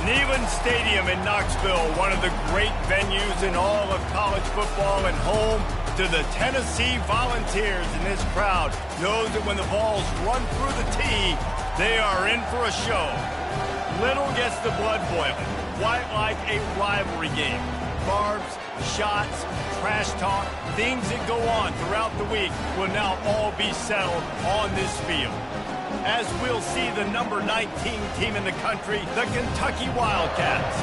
Neyland Stadium in Knoxville, one of the great venues in all of college football and home to the Tennessee Volunteers. And this crowd knows that when the balls run through the tee, they are in for a show. Little gets the blood boiling, quite like a rivalry game. Barbs, shots, trash talk, things that go on throughout the week will now all be settled on this field. As we'll see the number 19 team in the country, the Kentucky Wildcats,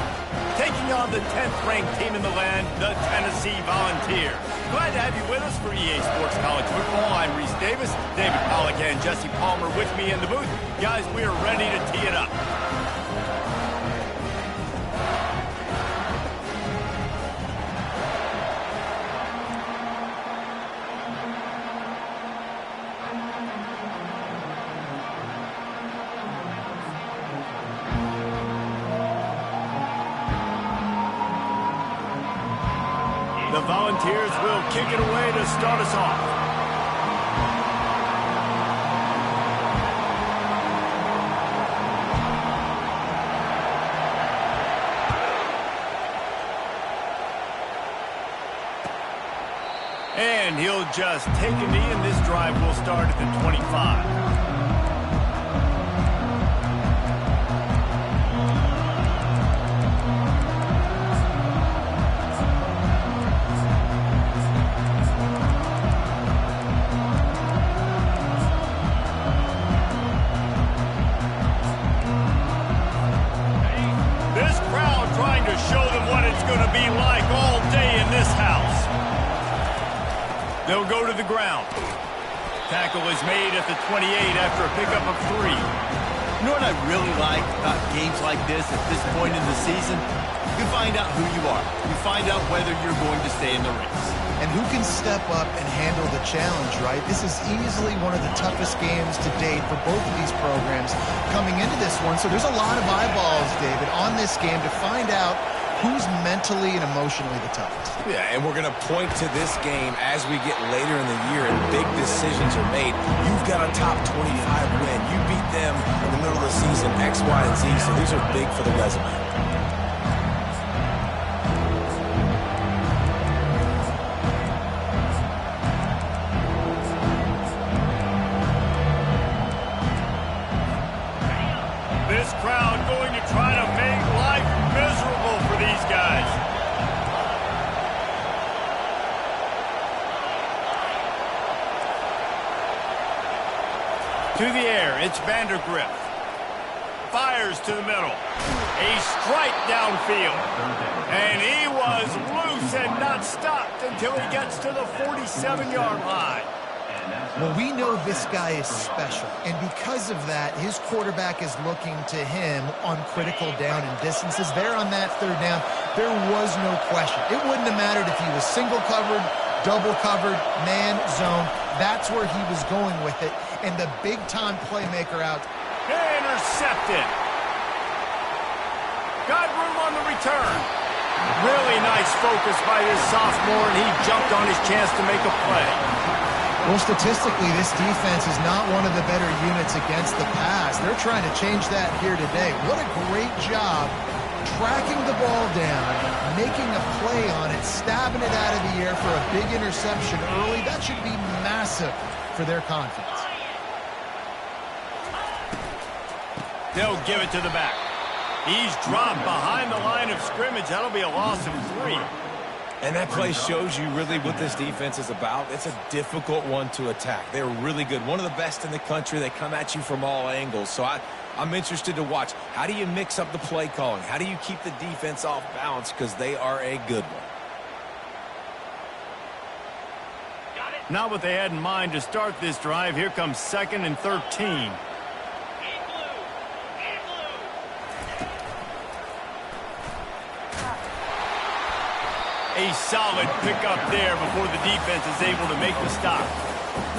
taking on the 10th-ranked team in the land, the Tennessee Volunteers. Glad to have you with us for EA Sports College Football. I'm Reese Davis, David Pollack and Jesse Palmer with me in the booth. Guys, we are ready to tee it up. The Volunteers will kick it away to start us off. And he'll just take a knee, and this drive will start at the 25. They'll go to the ground. Tackle is made at the 28 after a pickup of 3. You know what I really like about games like this at this point in the season? You find out who you are. You find out whether you're going to stay in the race. And who can step up and handle the challenge, right? This is easily one of the toughest games to date for both of these programs coming into this one. So there's a lot of eyeballs, David, on this game to find out who's mentally and emotionally the toughest. Yeah, and we're going to point to this game as we get later in the year and big decisions are made. You've got a top 25 win. You beat them in the middle of the season, X, Y, and Z, so these are big for the resume. This crowd going to try to make life miserable for these guys. To the air, it's Vandergrift. Fires to the middle. A strike downfield. And he was loose and not stopped until he gets to the 47-yard line. Well, we know this guy is special, and because of that, his quarterback is looking to him on critical down and distances. There on that third down, there was no question. It wouldn't have mattered if he was single covered, double covered, man, zone. That's where he was going with it, and the big-time playmaker out. Intercepted. Got room on the return. Really nice focus by this sophomore, and he jumped on his chance to make a play. Well, statistically, this defense is not one of the better units against the pass. They're trying to change that here today. What a great job tracking the ball down, making a play on it, stabbing it out of the air for a big interception early. That should be massive for their confidence. They'll give it to the back. He's dropped behind the line of scrimmage. That'll be a loss of 3. And that play shows you really what this defense is about. It's a difficult one to attack. They're really good. One of the best in the country. They come at you from all angles. So I'm interested to watch. How do you mix up the play calling? How do you keep the defense off balance? Because they are a good one. Not what they had in mind to start this drive. Here comes 2nd and 13. A solid pickup there before the defense is able to make the stop.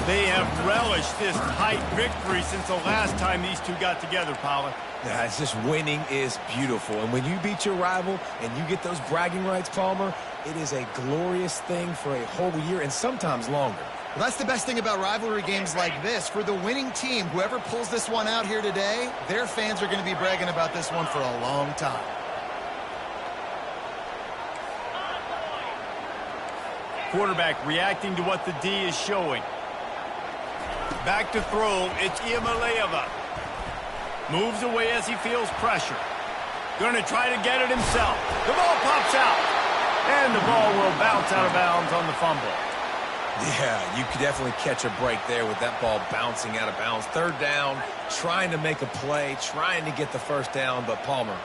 They have relished this tight victory since the last time these two got together, Pollard. Yeah, it's just winning is beautiful. And when you beat your rival and you get those bragging rights, Palmer, it is a glorious thing for a whole year and sometimes longer. Well, that's the best thing about rivalry games like this. For the winning team, whoever pulls this one out here today, their fans are going to be bragging about this one for a long time. Quarterback reacting to what the D is showing. Back to throw, it's Iamaleava. Moves away as he feels pressure. Going to try to get it himself. The ball pops out. And the ball will bounce out of bounds on the fumble. Yeah, you could definitely catch a break there with that ball bouncing out of bounds. Third down, trying to make a play, trying to get the first down, but Palmer,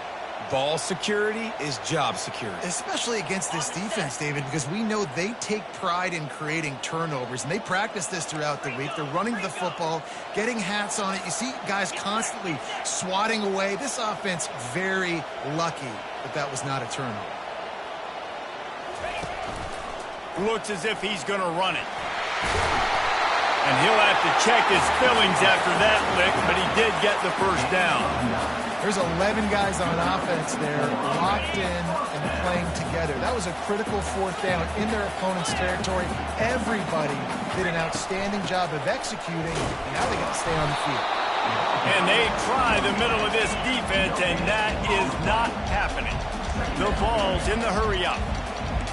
ball security is job security. Especially against this defense, David, because we know they take pride in creating turnovers, and they practice this throughout the week. They're running the football, getting hats on it. You see guys constantly swatting away. This offense, very lucky that was not a turnover. Looks as if he's going to run it. And he'll have to check his fillings after that lick, but he did get the first down. There's 11 guys on offense there, locked in and playing together. That was a critical fourth down in their opponent's territory. Everybody did an outstanding job of executing, and now they got to stay on the field. And they try the middle of this defense, and that is not happening. The ball's in the hurry up.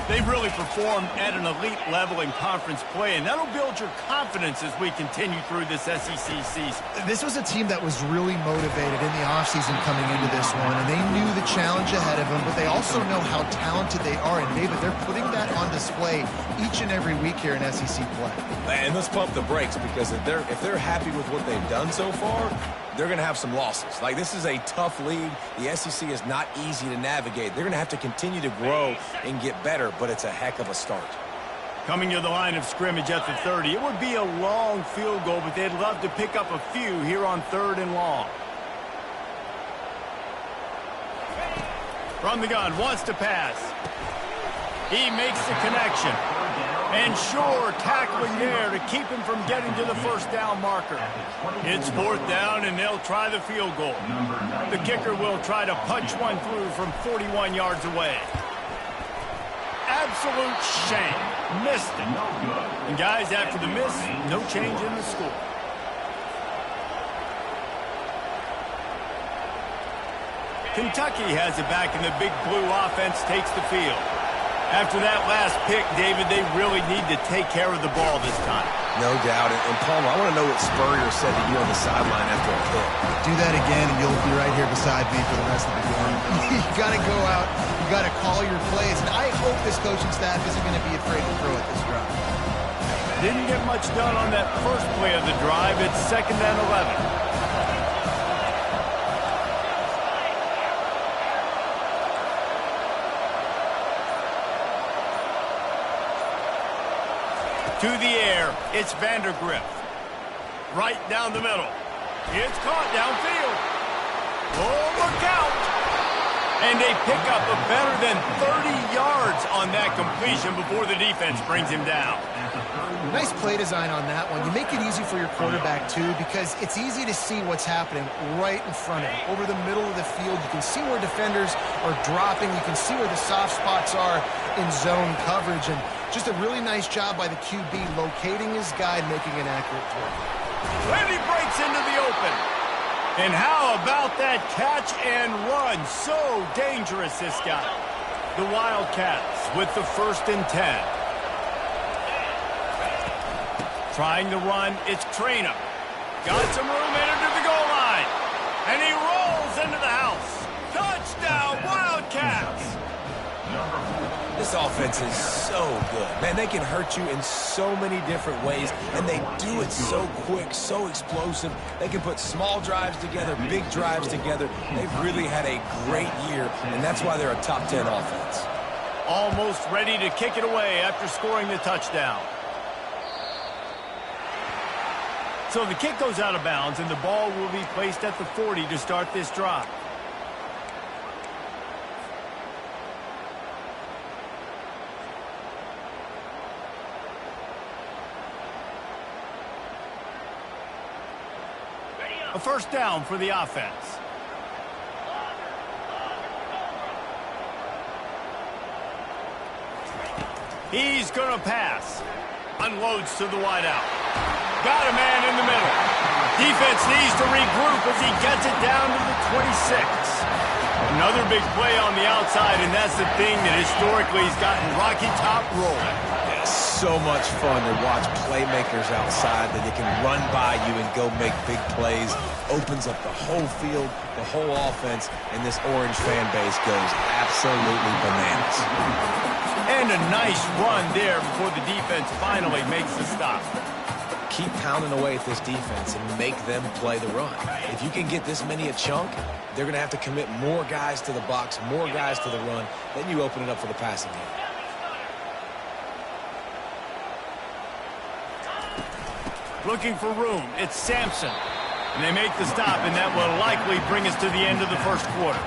They've really performed at an elite level in conference play, and that'll build your confidence as we continue through this SEC season. This was a team that was really motivated in the offseason coming into this one, and they knew the challenge ahead of them, but they also know how talented they are. And, David, they're putting that on display each and every week here in SEC play. And let's pump the brakes, because if they're happy with what they've done so far, they're going to have some losses. Like, this is a tough league. The SEC is not easy to navigate. They're going to have to continue to grow and get better, but it's a heck of a start. Coming to the line of scrimmage at the 30. It would be a long field goal, but they'd love to pick up a few here on 3rd and long. From the gun, wants to pass. He makes the connection. And sure, tackling there to keep him from getting to the first down marker. It's 4th down, and they'll try the field goal. The kicker will try to punch one through from 41 yards away. Absolute shame. Missed it. And guys, after the miss, no change in the score. Kentucky has it back, and the Big Blue offense takes the field. After that last pick, David, they really need to take care of the ball this time. No doubt. And Palmer, I want to know what Spurrier said to you on the sideline after a hit. Do that again, and you'll be right here beside me for the rest of the game. You got to go out. You got to call your plays. And I hope this coaching staff isn't going to be afraid to throw at this drive. Didn't get much done on that first play of the drive. It's 2nd and 11. To the air, it's Vandergrift. Right down the middle. It's caught downfield. Oh, look out! And they pick up a better than 30 yards on that completion before the defense brings him down. Nice play design on that one. You make it easy for your quarterback, too, because it's easy to see what's happening right in front of him. Over the middle of the field, you can see where defenders are dropping. You can see where the soft spots are in zone coverage. And just a really nice job by the QB locating his guy and making an accurate throw. And he breaks into the open. And how about that catch and run? So dangerous, this guy. The Wildcats with the 1st and 10. Trying to run, it's Traynor. Got some room in into the goal line. And he rolls into the house. Touchdown, Wildcats! This offense is so good. Man, they can hurt you in so many different ways, and they do it so quick, so explosive. They can put small drives together, big drives together. They've really had a great year, and that's why they're a top 10 offense. Almost ready to kick it away after scoring the touchdown. So the kick goes out of bounds, and the ball will be placed at the 40 to start this drive. A 1st down for the offense. He's going to pass. Unloads to the wideout. Got a man in the middle. Defense needs to regroup as he gets it down to the 26. Another big play on the outside, and that's the thing that historically has gotten Rocky Top rolling. It's so much fun to watch playmakers outside that they can run by you and go make big plays. Opens up the whole field, the whole offense, and this Orange fan base goes absolutely bananas. And a nice run there before the defense finally makes the stop. Keep pounding away at this defense and make them play the run. If you can get this many a chunk, they're going to have to commit more guys to the box, more guys to the run. Then you open it up for the passing game. Looking for room. It's Sampson. And they make the stop, and that will likely bring us to the end of the first quarter.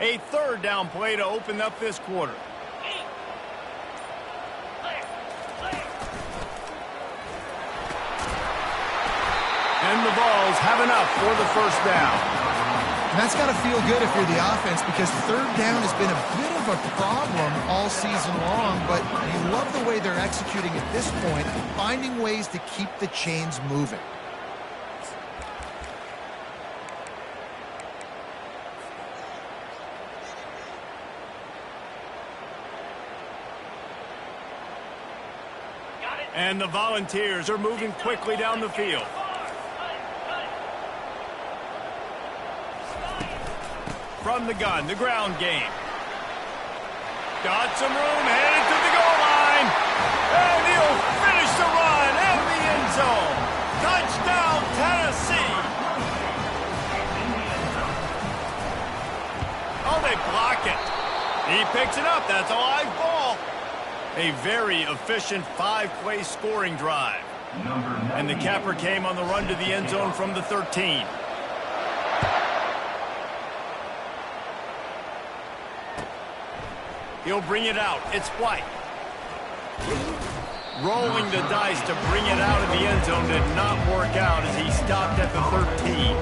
A third down play to open up this quarter. And the Vols have enough for the first down. And that's got to feel good if you're the offense, because third down has been a bit of a problem all season long, but you love the way they're executing at this point, finding ways to keep the chains moving. And the Volunteers are moving quickly down the field. From the gun, the ground game. Got some room, headed to the goal line. And he'll finish the run in the end zone. Touchdown, Tennessee. Oh, they block it. He picks it up. That's a live ball. A very efficient 5-play scoring drive. And the capper came on the run to the end zone from the 13. He'll bring it out. It's White. Rolling the dice to bring it out of the end zone did not work out as he stopped at the 13.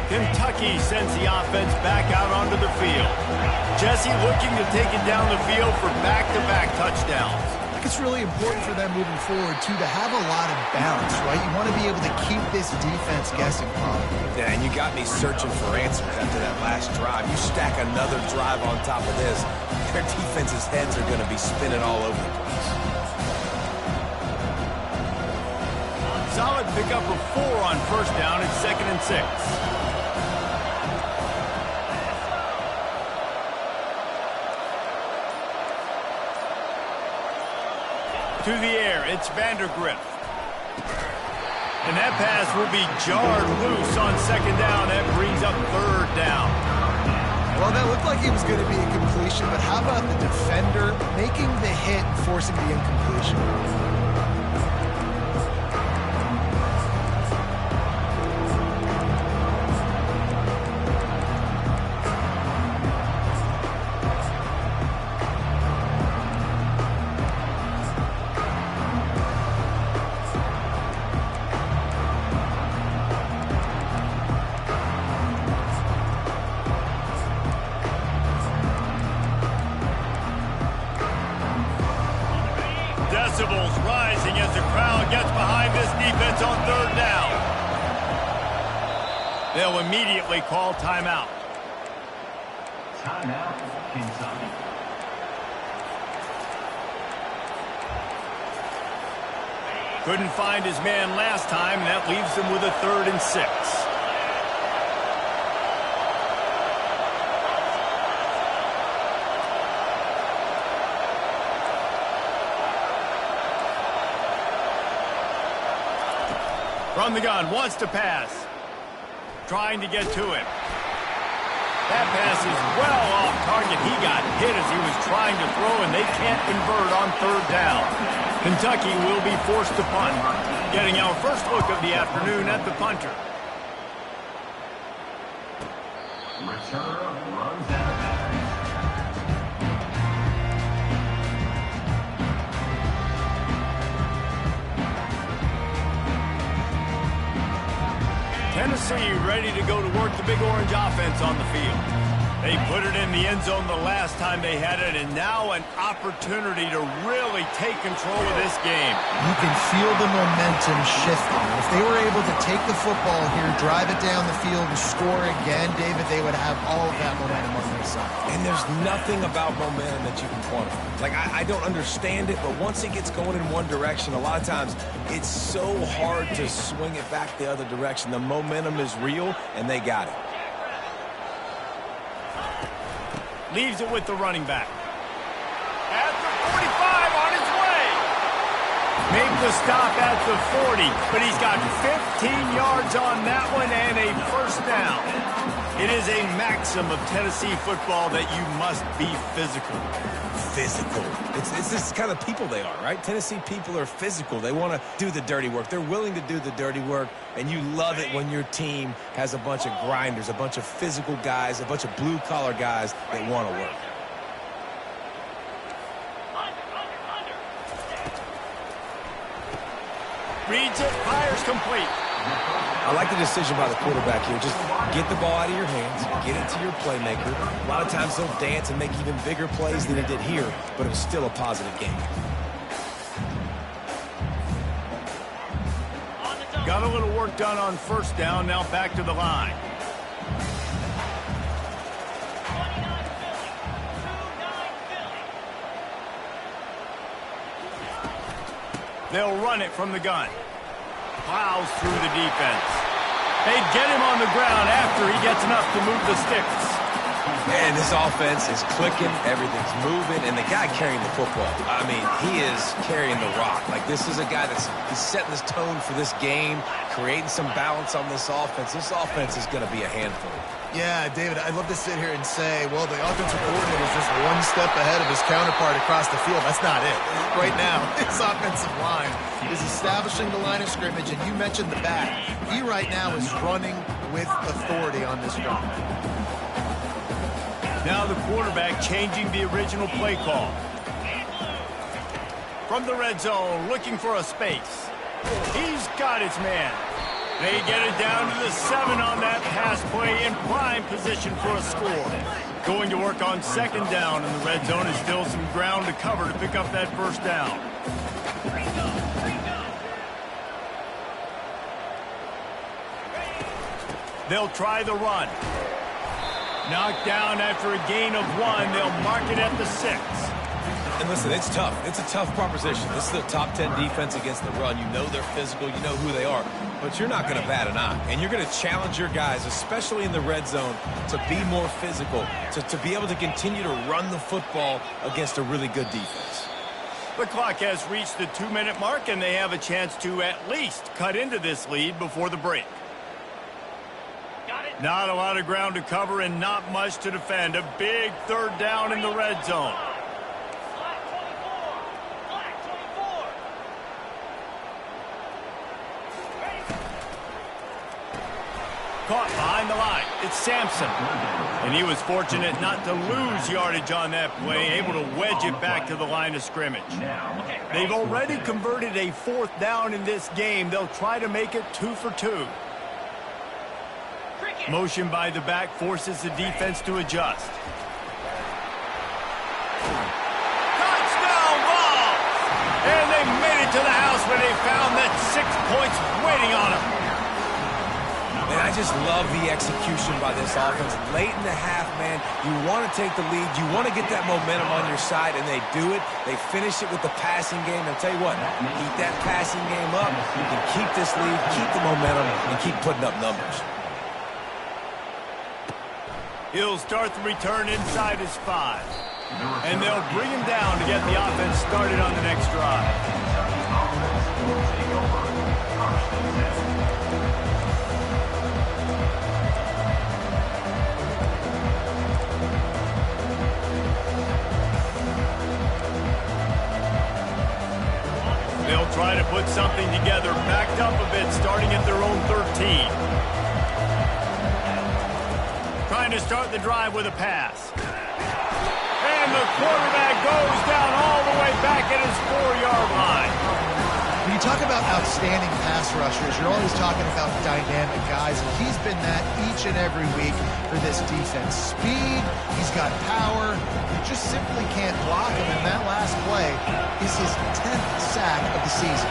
Kentucky sends the offense back out onto the field. Jesse looking to take it down the field for back-to-back touchdowns. I think it's really important for them moving forward, too, to have a lot of balance, right? You want to be able to keep this defense guessing, Bob. Yeah, and you got me searching for answers after that last drive. You stack another drive on top of this, their defense's heads are going to be spinning all over the place. Solid pickup of 4 on first down. It's 2nd and 6. To the air, it's Vandergrift. And that pass will be jarred loose on 2nd down. That brings up 3rd down. Well, that looked like it was going to be a completion, but how about the defender making the hit and forcing the incompletion? Decibels rising as the crowd gets behind this defense on 3rd down. They'll immediately call timeout. Timeout, Kentucky. Couldn't find his man last time, and that leaves them with a 3rd and 6. From the gun, wants to pass. Trying to get to him. That pass is well off target. He got hit as he was trying to throw, and they can't convert on third down. Kentucky will be forced to punt. Getting our first look of the afternoon at the punter. Return runs out of bounds. Tennessee ready to go to work the Big Orange offense on the field. They put it in the end zone the last time they had it, and now an opportunity to really take control of this game. You can feel the momentum shifting. If they were able to take the football here, drive it down the field, and score again, David, they would have all of that momentum on their side. And there's nothing about momentum that you can quantify. Like, I don't understand it, but once it gets going in one direction, a lot of times it's so hard to swing it back the other direction. The momentum is real, and they got it. Leaves it with the running back. At the 45, on his way. Make the stop at the 40, but he's got 15 yards on that one and a first down. It is a maxim of Tennessee football that you must be physical. Physical. It's this kind of people they are, right? Tennessee people are physical. They want to do the dirty work. They're willing to do the dirty work, and you love it when your team has a bunch of grinders, a bunch of physical guys, a bunch of blue-collar guys that want to work. Reads it, fires complete. I like the decision by the quarterback here. Just get the ball out of your hands, get it to your playmaker. A lot of times they'll dance and make even bigger plays than he did here, but it was still a positive game. Got a little work done on first down, now back to the line. They'll run it from the gun. Plows through the defense. They get him on the ground after he gets enough to move the sticks. And this offense is clicking, everything's moving, and the guy carrying the football, I mean, he is carrying the rock. Like, this is a guy he's setting this tone for this game, creating some balance on this offense. This offense is going to be a handful. Yeah, David, I'd love to sit here and say, well, the offensive coordinator is just one step ahead of his counterpart across the field. That's not it. Right now, his offensive line is establishing the line of scrimmage, and you mentioned the back. He right now is running with authority on this drive. Now the quarterback changing the original play call. From the red zone, looking for a space. He's got his man. They get it down to the 7 on that pass play in prime position for a score. Going to work on second down, and the red zone is still some ground to cover to pick up that first down. They'll try the run. Knocked down after a gain of 1. They'll mark it at the 6. And listen, it's tough. It's a tough proposition. This is a top 10 defense against the run. You know they're physical. You know who they are. But you're not going to bat an eye. And you're going to challenge your guys, especially in the red zone, to be more physical, to be able to continue to run the football against a really good defense. The clock has reached the 2-minute mark, and they have a chance to at least cut into this lead before the break. Not a lot of ground to cover and not much to defend. A big third down in the red zone. Caught behind the line. It's Sampson. And he was fortunate not to lose yardage on that play, able to wedge it back to the line of scrimmage. They've already converted a 4th down in this game. They'll try to make it 2 for 2. Motion by the back forces the defense to adjust. Touchdown ball! And they made it to the house where they found that 6 points waiting on them. And I just love the execution by this offense. Late in the half, man, you want to take the lead. You want to get that momentum on your side, and they do it. They finish it with the passing game. And I'll tell you what, keep that passing game up. You can keep this lead, keep the momentum, and keep putting up numbers. He'll start the return inside his 5. And they'll bring him down to get the offense started on the next drive. something together, backed up a bit, starting at their own 13. Trying to start the drive with a pass. And the quarterback goes down all the way back at his 4-yard line. When you talk about outstanding pass rushers, you're always talking about dynamic guys, and he's been that each and every week for this defense. Speed, he's got power, you just simply can't block him, and that last play is his 10th sack of the season.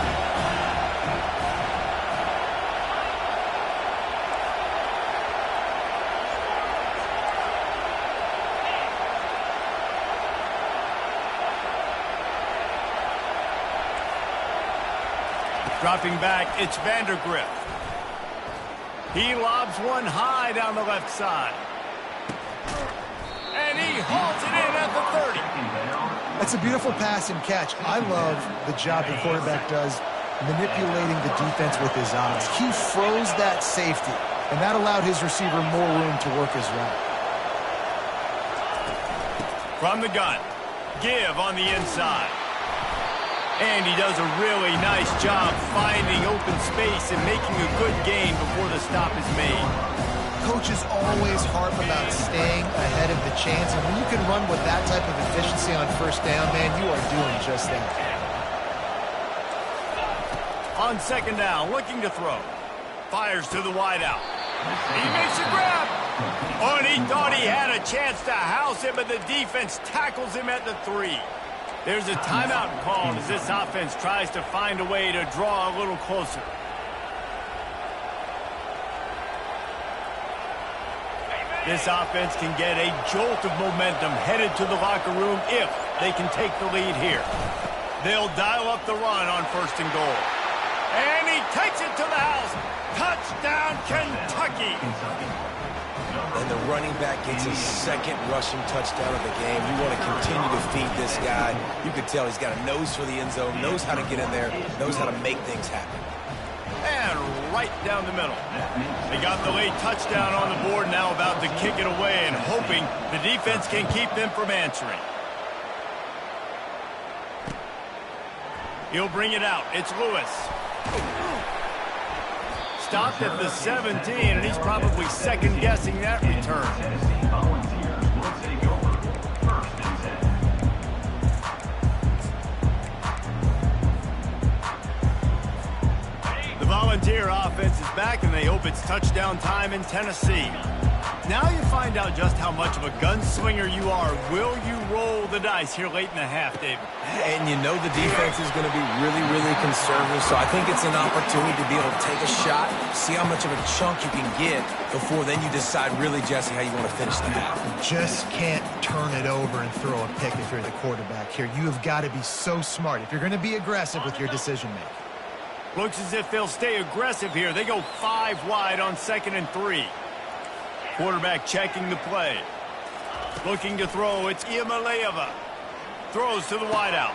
Dropping back, it's Vandergrift. He lobs one high down the left side. And he hauls it in at the 30. That's a beautiful pass and catch. I love the job the quarterback does manipulating the defense with his eyes. He froze that safety, and that allowed his receiver more room to work his route. From the gun, give on the inside. And he does a really nice job finding open space and making a good gain before the stop is made. Coaches always harp about staying ahead of the chains, and when you can run with that type of efficiency on first down, man, you are doing just that. On second down, looking to throw. Fires to the wideout. He makes a grab. Oh, and he thought he had a chance to house him, but the defense tackles him at the 3. There's a timeout called as this offense tries to find a way to draw a little closer. This offense can get a jolt of momentum headed to the locker room if they can take the lead here. They'll dial up the run on 1st and goal. And he takes it to the house. Touchdown, Kentucky! And the running back gets his 2nd rushing touchdown of the game. You want to continue to feed this guy. You can tell he's got a nose for the end zone, knows how to get in there, knows how to make things happen. And right down the middle. They got the late touchdown on the board, now about to kick it away and hoping the defense can keep them from answering. He'll bring it out. It's Lewis. Stopped at the 17, and he's probably second-guessing that return. Tennessee Volunteers will take over 1st and 10. The Volunteer offense is back, and they hope it's touchdown time in Tennessee. Now you find out just how much of a gunslinger you are. Will you roll the dice here late in the half, David? And you know the defense is going to be really, really conservative, so I think it's an opportunity to be able to take a shot, see how much of a chunk you can get before then you decide really, Jesse, how you want to finish the half. Just can't turn it over and throw a pick if you're the quarterback here. You have got to be so smart if you're going to be aggressive with your decision-making. Looks as if they'll stay aggressive here. They go 5 wide on 2nd and 3. Quarterback checking the play. Looking to throw, it's Iamaleava. Throws to the wideout.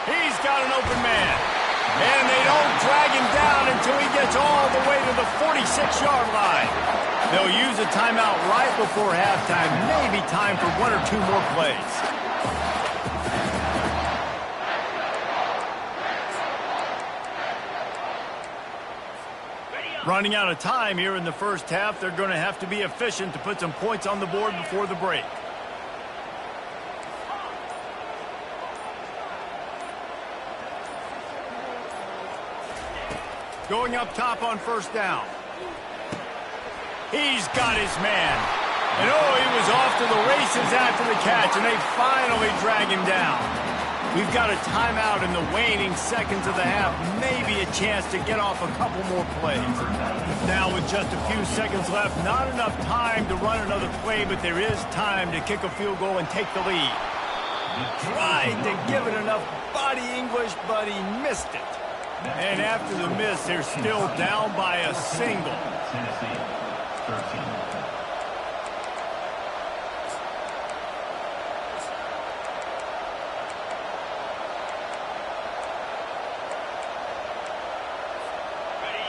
He's got an open man. And they don't drag him down until he gets all the way to the 46-yard line. They'll use a timeout right before halftime. Maybe time for 1 or 2 more plays. Running out of time here in the first half. They're going to have to be efficient to put some points on the board before the break. Going up top on 1st down. He's got his man. And oh, he was off to the races after the catch, and they finally drag him down. We've got a timeout in the waning seconds of the half. Maybe a chance to get off a couple more plays. Now with just a few seconds left, not enough time to run another play, but there is time to kick a field goal and take the lead. Tried to give it enough body English, but he missed it. And after the miss, they're still down by a single. Tennessee 13.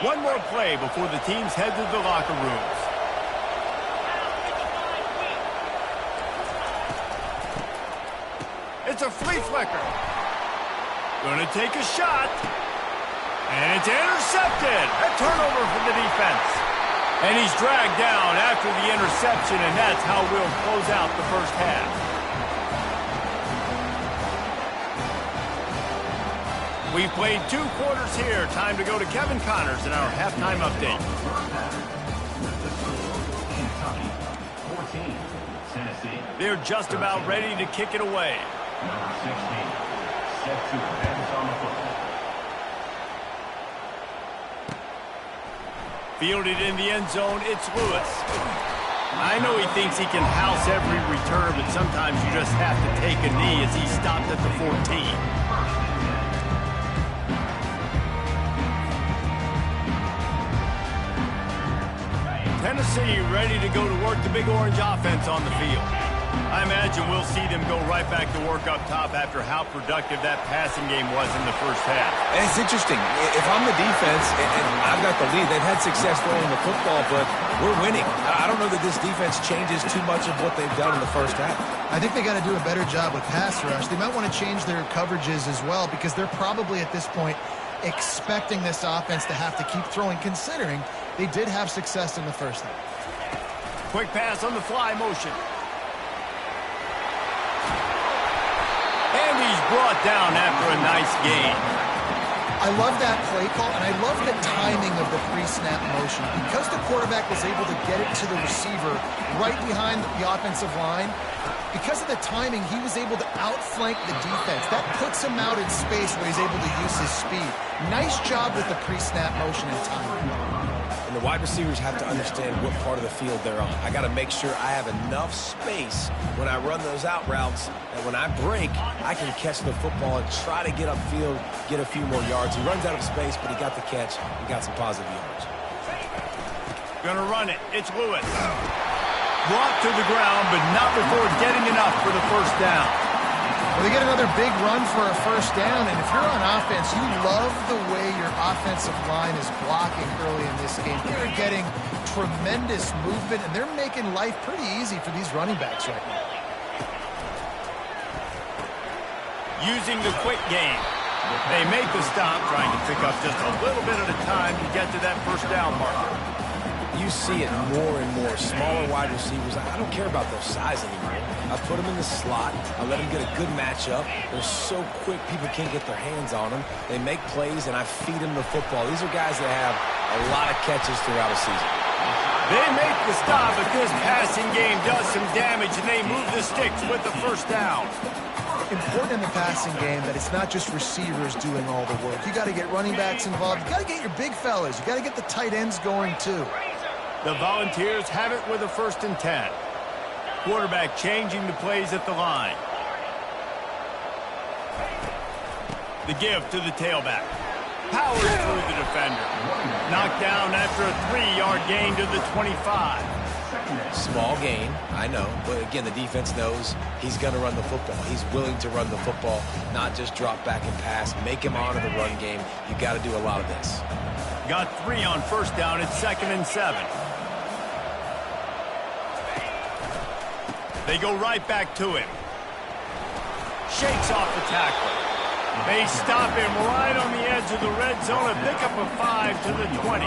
One more play before the teams head to the locker rooms. It's a flea flicker. Gonna take a shot. And it's intercepted. A turnover for the defense. And he's dragged down after the interception, and that's how we'll close out the first half. We've played 2 quarters here. Time to go to Kevin Connors in our halftime update. They're just about ready to kick it away. Number 16, set to advance on the football. Fielded in the end zone, it's Lewis. I know he thinks he can house every return, but sometimes you just have to take a knee as he stopped at the 14. Tennessee ready to go to work the Big Orange offense on the field. I imagine we'll see them go right back to work up top after how productive that passing game was in the first half. And it's interesting. If I'm the defense and I've got the lead, they've had success throwing the football, but we're winning. I don't know that this defense changes too much of what they've done in the first half. I think they got to do a better job with pass rush. They might want to change their coverages as well because they're probably at this point expecting this offense to have to keep throwing, considering they did have success in the first half. Quick pass on the fly motion. And he's brought down after a nice gain. I love that play call, and I love the timing of the pre-snap motion. Because the quarterback was able to get it to the receiver right behind the offensive line, because of the timing, he was able to outflank the defense. That puts him out in space where he's able to use his speed. Nice job with the pre-snap motion and timing. And the wide receivers have to understand what part of the field they're on. I got to make sure I have enough space when I run those out routes that when I break, I can catch the football and try to get upfield, get a few more yards. He runs out of space, but he got the catch. He got some positive yards. Gonna run it. It's Lewis. Brought to the ground, but not before getting enough for the first down. Well, they get another big run for a first down, and if you're on offense, you love the way your offensive line is blocking early in this game. They're getting tremendous movement, and they're making life pretty easy for these running backs right now. Using the quick game. They make the stop, trying to pick up just a little bit at a time to get to that first down marker. You see it more and more. Smaller wide receivers, I don't care about their size anymore. I put them in the slot. I let them get a good matchup. They're so quick, people can't get their hands on them. They make plays, and I feed them the football. These are guys that have a lot of catches throughout a season. They make the stop, but this passing game does some damage, and they move the sticks with the first down. Important in the passing game that it's not just receivers doing all the work. You got to get running backs involved. You got to get your big fellas. You got to get the tight ends going, too. The Volunteers have it with a 1st and 10. Quarterback changing the plays at the line. The give to the tailback. Powers through the defender. Knocked down after a 3-yard gain to the 25. Small gain, I know. But again, the defense knows he's going to run the football. He's willing to run the football, not just drop back and pass. Make him honor the run game. You got to do a lot of this. Got 3 on first down. It's 2nd and 7. They go right back to him. Shakes off the tackle. They stop him right on the edge of the red zone and pick up a 5 to the 20.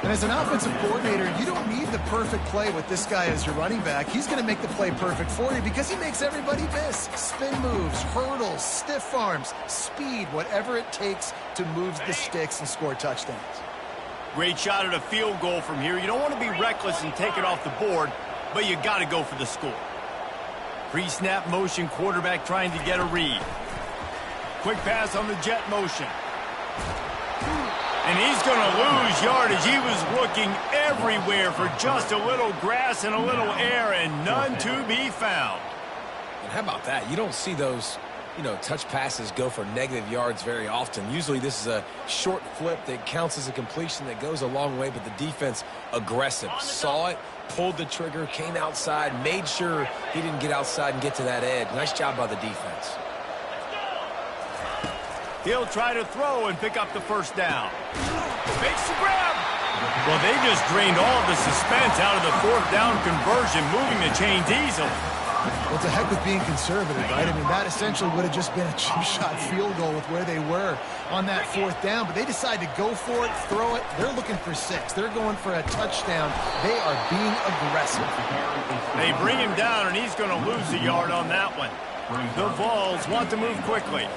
And as an offensive coordinator, you don't need the perfect play with this guy as your running back. He's going to make the play perfect for you because he makes everybody miss. Spin moves, hurdles, stiff arms, speed, whatever it takes to move the sticks and score touchdowns. Great shot at a field goal from here. You don't want to be reckless and take it off the board, but you got to go for the score. Pre-snap motion, quarterback trying to get a read. Quick pass on the jet motion. And he's going to lose yardage. He was looking everywhere for just a little grass and a little air, and none to be found. And how about that? You don't see those, touch passes go for negative yards very often. Usually this is a short flip that counts as a completion that goes a long way, but the defense aggressive. Saw it, pulled the trigger, came outside, made sure he didn't get outside and get to that edge. Nice job by the defense. He'll try to throw and pick up the first down. Makes the grab. Well, they just drained all the suspense out of the 4th down conversion, moving the chains easily. Well, it's a heck with being conservative, right? I mean, that essentially would have just been a chip shot field goal with where they were on that 4th down, but they decide to go for it, throw it. They're looking for 6. They're going for a touchdown. They are being aggressive. They bring him down, and he's going to lose a yard on that one. The Vols want to move quickly.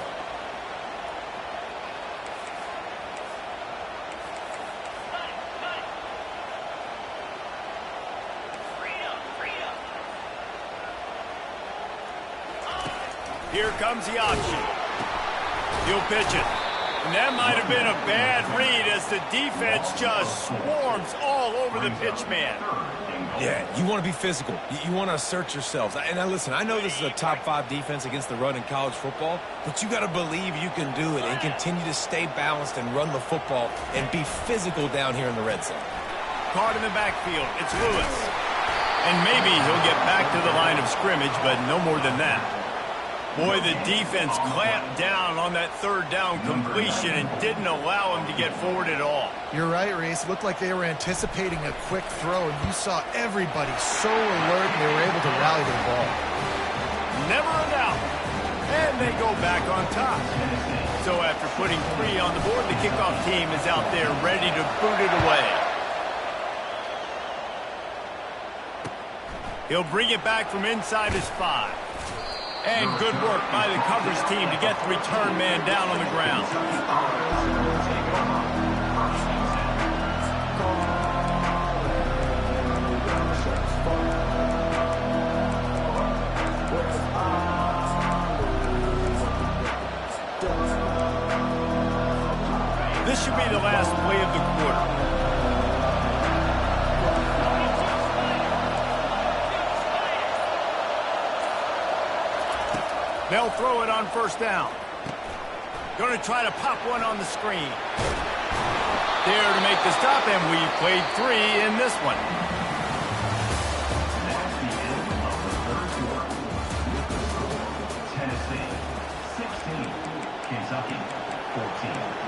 Here comes the option. He'll pitch it. And that might have been a bad read as the defense just swarms all over the pitch man. Yeah, you want to be physical. You want to assert yourselves. And now listen, I know this is a top 5 defense against the run in college football, but you got to believe you can do it and continue to stay balanced and run the football and be physical down here in the red zone. Caught in the backfield. It's Lewis. And maybe he'll get back to the line of scrimmage, but no more than that. Boy, the defense clamped down on that 3rd down completion and didn't allow him to get forward at all. You're right, Reese. Looked like they were anticipating a quick throw, and you saw everybody so alert, and they were able to rally their ball. Never a doubt. And they go back on top. So after putting 3 on the board, the kickoff team is out there ready to boot it away. He'll bring it back from inside his 5. And good work by the coverage team to get the return man down on the ground. This should be the last play of the quarter. They'll throw it on 1st down. Going to try to pop one on the screen. There to make the stop, and we played 3 in this one. That's the end of the 3rd quarter. Tennessee 16, Kentucky 14.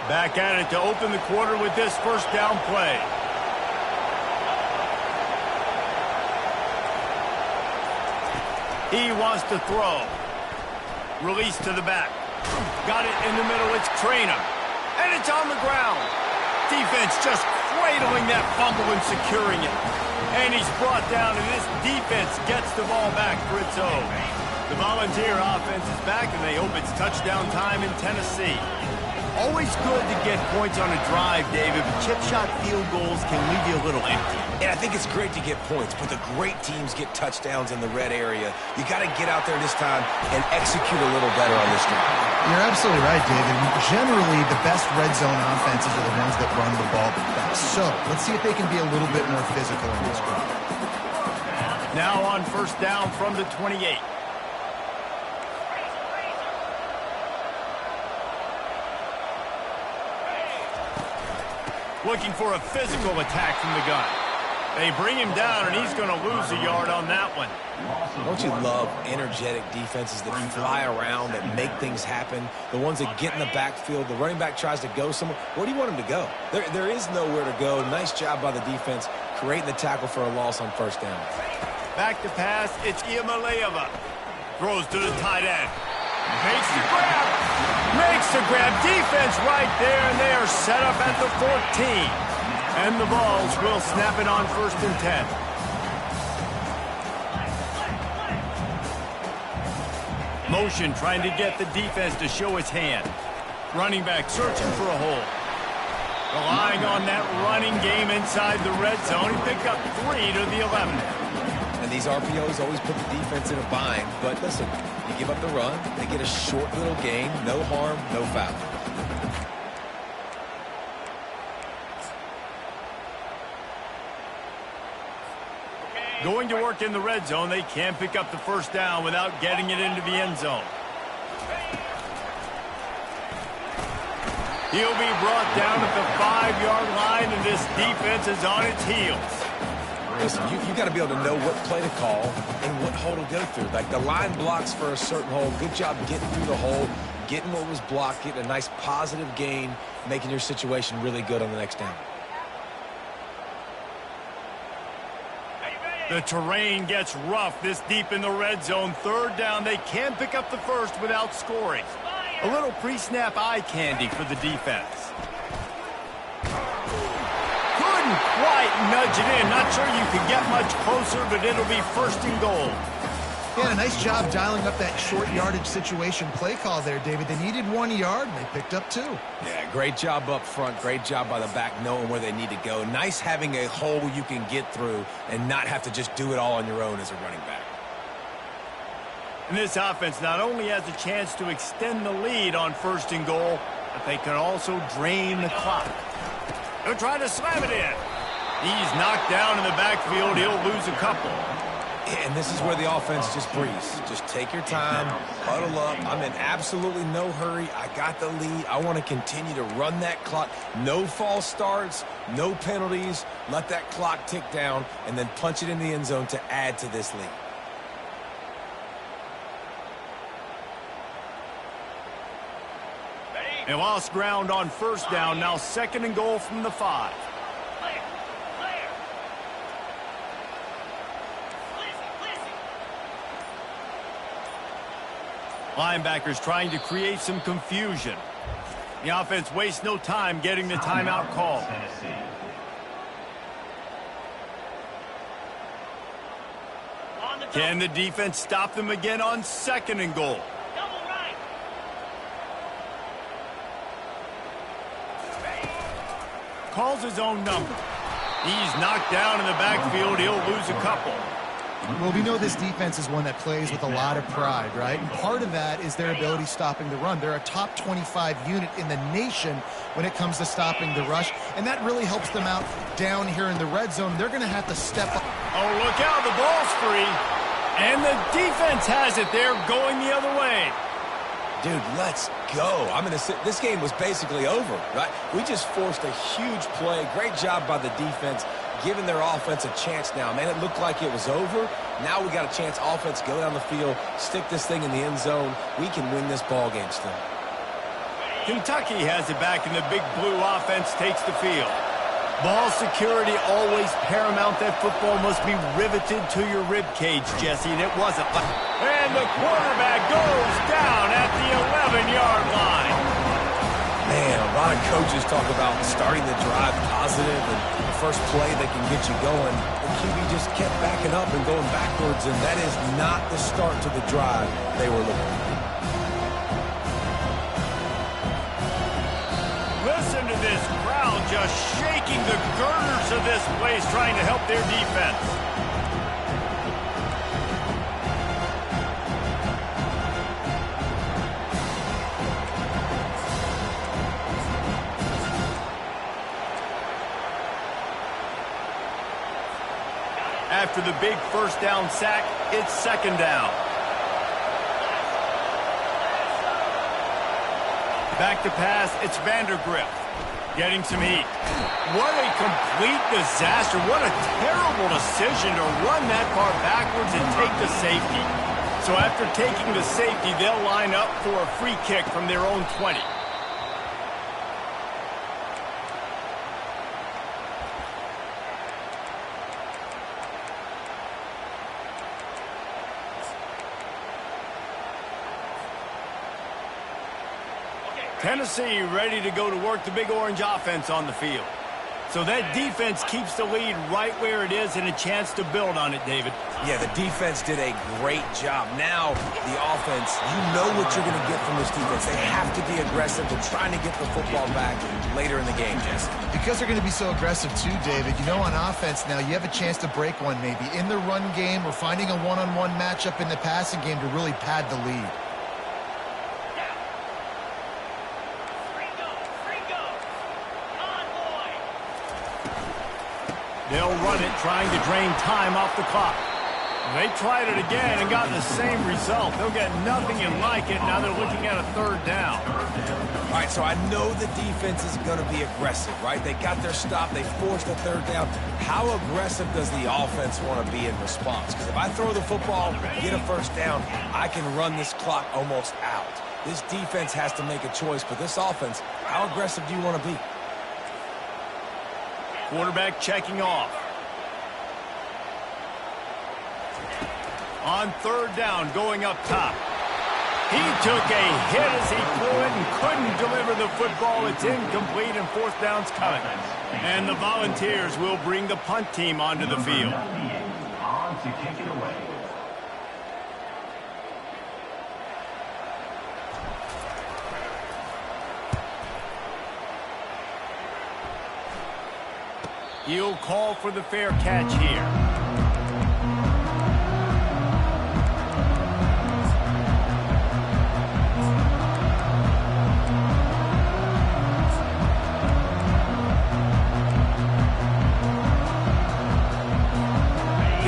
Back at it to open the quarter with this 1st down play. He wants to throw. Release to the back. Got it in the middle. It's Traynor. And it's on the ground. Defense just cradling that fumble and securing it. And he's brought down, and this defense gets the ball back for its own. The Volunteer offense is back, and they hope it's touchdown time in Tennessee. Always good to get points on a drive, David, but chip shot field goals can leave you a little empty. And I think it's great to get points, but the great teams get touchdowns in the red area. You got to get out there this time and execute a little better on this drive. You're absolutely right, David. Generally, the best red zone offenses are the ones that run the ball the best. So let's see if they can be a little bit more physical in this drive. Now on 1st down from the 28. Looking for a physical attack from the gun. They bring him down, and he's going to lose a yard on that one. Don't you love energetic defenses that fly around, that make things happen? The ones that get in the backfield, the running back tries to go somewhere. Where do you want him to go? There is nowhere to go. Nice job by the defense creating the tackle for a loss on 1st down. Back to pass, it's Iamaleava. Throws to the tight end. Makes the grab. Makes the grab. Defense right there, and they are set up at the 14. And the Vols will snap it on 1st and 10. Motion trying to get the defense to show its hand. Running back searching for a hole. Relying on that running game inside the red zone. He picked up 3 to the 11. And these RPOs always put the defense in a bind. But listen, you give up the run, they get a short little gain, no harm, no foul. Going to work in the red zone, they can't pick up the 1st down without getting it into the end zone. He'll be brought down at the 5-yard line, and this defense is on its heels. Listen, you got to be able to know what play to call and what hole to go through. Like the line blocks for a certain hole. Good job getting through the hole, getting what was blocked, getting a nice positive gain, making your situation really good on the next down. The terrain gets rough this deep in the red zone. Third down, they can pick up the first without scoring. A little pre-snap eye candy for the defense. Couldn't quite nudge it in. Not sure you could get much closer, but it'll be first and goal. Yeah, a nice job dialing up that short yardage situation play call there, David. They needed 1 yard, and they picked up 2. Yeah, great job up front. Great job by the back knowing where they need to go. Nice having a hole you can get through and not have to just do it all on your own as a running back. And this offense not only has a chance to extend the lead on first and goal, but they can also drain the clock. They'll try to slam it in. He's knocked down in the backfield. He'll lose a couple. And this is where the offense just breathes. Just take your time, huddle up. I'm in absolutely no hurry. I got the lead. I want to continue to run that clock. No false starts, no penalties. Let that clock tick down, and then punch it in the end zone to add to this lead. They lost ground on first down. Now second and goal from the 5. Linebackers trying to create some confusion. The offense wastes no time getting the timeout call. Can the defense stop them again on second and goal? Calls his own number. He's knocked down in the backfield. He'll lose a couple. Well, we know this defense is one that plays with a lot of pride, right? And part of that is their ability stopping the run. They're a top 25 unit in the nation when it comes to stopping the rush, and that really helps them out down here in the red zone. They're going to have to step up. Oh, look out. The ball's free. And the defense has it. They're going the other way. Dude, let's go. This game was basically over, right? We just forced a huge play. Great job by the defense, giving their offense a chance now. Man, it looked like it was over. Now we got a chance. Offense, go down the field, stick this thing in the end zone. We can win this ball game still. Kentucky has it back, and the big blue offense takes the field. Ball security always paramount. That football must be riveted to your rib cage, Jesse, and it wasn't. And the quarterback goes down at the 11-yard line. Man, a lot of coaches talk about starting the drive positive and the first play that can get you going. The QB just kept backing up and going backwards, and that is not the start to the drive they were looking for. Listen to this crowd just shaking the girders of this place, trying to help their defense. After the big first down sack, it's second down. Back to pass, it's Vandergrift getting some heat. What a complete disaster. What a terrible decision to run that far backwards and take the safety. So after taking the safety, they'll line up for a free kick from their own 20. Tennessee ready to go to work the Big Orange offense on the field. So that defense keeps the lead right where it is and a chance to build on it, David. Yeah, the defense did a great job. Now, the offense, you know what you're going to get from this defense. They have to be aggressive and trying to get the football back later in the game, Jesse. Because they're going to be so aggressive too, David. You know, on offense now, you have a chance to break one maybe. In the run game or finding a one-on-one matchup in the passing game to really pad the lead. They'll run it, trying to drain time off the clock. They tried it again and got the same result. They'll get nothing like it. Now they're looking at a third down. All right, so I know the defense is going to be aggressive, right? They got their stop. They forced a third down. How aggressive does the offense want to be in response? Because if I throw the football, get a first down, I can run this clock almost out. This defense has to make a choice, but this offense, how aggressive do you want to be? Quarterback checking off. On third down, going up top. He took a hit as he threw it and couldn't deliver the football. It's incomplete and fourth down's coming. And the Volunteers will bring the punt team onto the field. On to kick it away. He'll call for the fair catch here.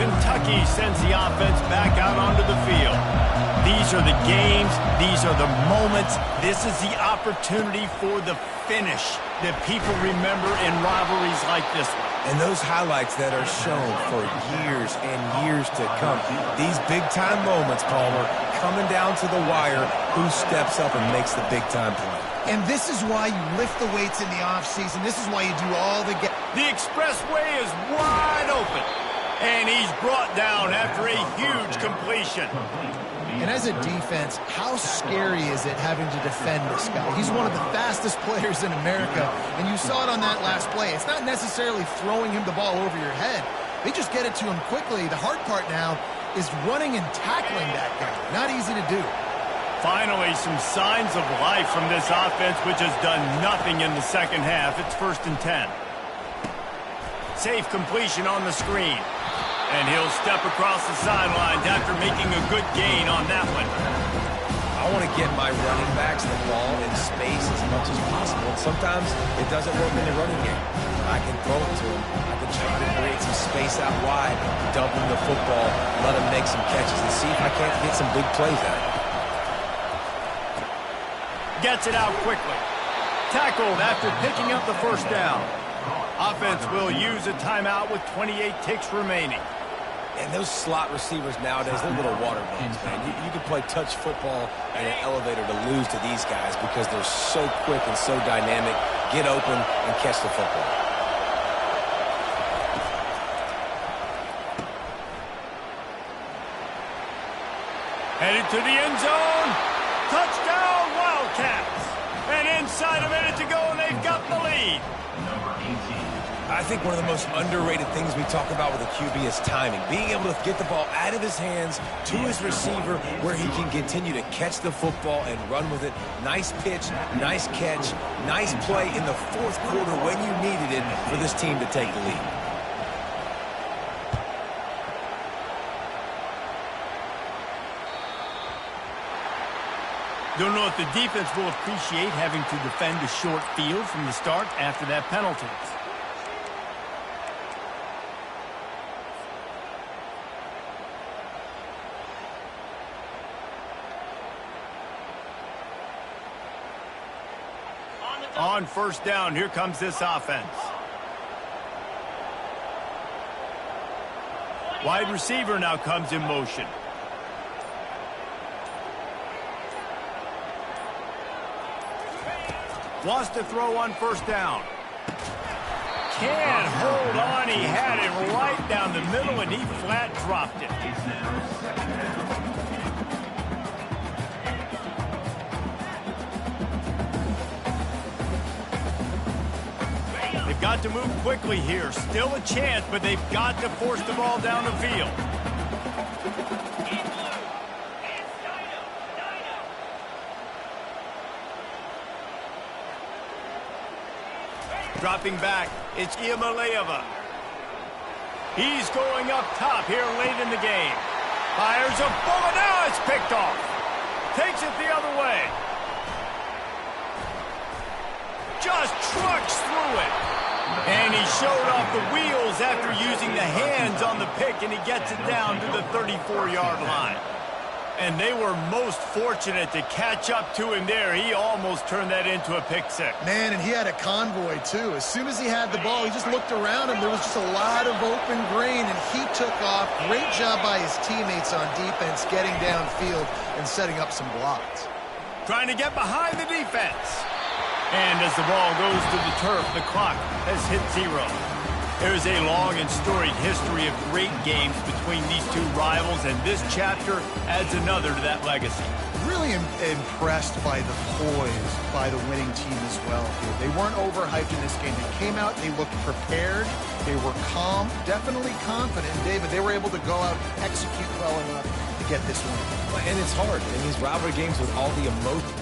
Kentucky sends the offense back out onto the field. These are the games. These are the moments. This is the opportunity for the finish that people remember in rivalries like this one. And those highlights that are shown for years and years to come. These big-time moments, Palmer, coming down to the wire, who steps up and makes the big-time play. And this is why you lift the weights in the offseason. This is why you do all the... The expressway is wide open. And he's brought down after a huge completion. And as a defense, how scary is it having to defend this guy? He's one of the fastest players in America, and you saw it on that last play. It's not necessarily throwing him the ball over your head. They just get it to him quickly. The hard part now is running and tackling that guy. Not easy to do. Finally, some signs of life from this offense, which has done nothing in the second half. It's 1st and 10. Safe completion on the screen. And he'll step across the sidelines after making a good gain on that one. I want to get my running backs the ball in space as much as possible. And sometimes it doesn't work in the running game. I can throw it to him. I can try to create some space out wide, dump him the football, let him make some catches, and see if I can't get some big plays out of it. Gets it out quickly. Tackled after picking up the first down. Offense will use a timeout with 28 ticks remaining. And those slot receivers nowadays, they're little water bugs, man. You can play touch football in an elevator to lose to these guys because they're so quick and so dynamic. Get open and catch the football. Headed to the end zone. Touchdown, Wildcats. And inside a minute to go, and they've got the lead. Number 18. I think one of the most underrated things we talk about with a QB is timing. Being able to get the ball out of his hands to his receiver where he can continue to catch the football and run with it. Nice pitch, nice catch, nice play in the fourth quarter when you needed it for this team to take the lead. Don't know if the defense will appreciate having to defend a short field from the start after that penalty. On 1st down, here comes this offense. Wide receiver now comes in motion. Wants to throw on 1st down. Can't hold on. He had it right down the middle, and he flat dropped it. They've got to move quickly here. Still a chance, but they've got to force the ball down the field. Dropping back, it's Iamaleava. He's going up top here late in the game. Fires a bullet, now it's picked off. Takes it the other way. Just trucks through it. And he showed off the wheels after using the hands on the pick, and he gets it down to the 34-yard line. And they were most fortunate to catch up to him there. He almost turned that into a pick six. Man, and he had a convoy, too. As soon as he had the ball, he just looked around him. There was just a lot of open green, and he took off. Great job by his teammates on defense, getting downfield and setting up some blocks. Trying to get behind the defense. And as the ball goes to the turf, the clock has hit 0. There's a long and storied history of great games between these two rivals, and this chapter adds another to that legacy. Really impressed by the poise by the winning team as well here. They weren't overhyped in this game. They came out, they looked prepared, they were calm, definitely confident. And David, they were able to go out and execute well enough to get this win. And it's hard in these rivalry games with all the emotion.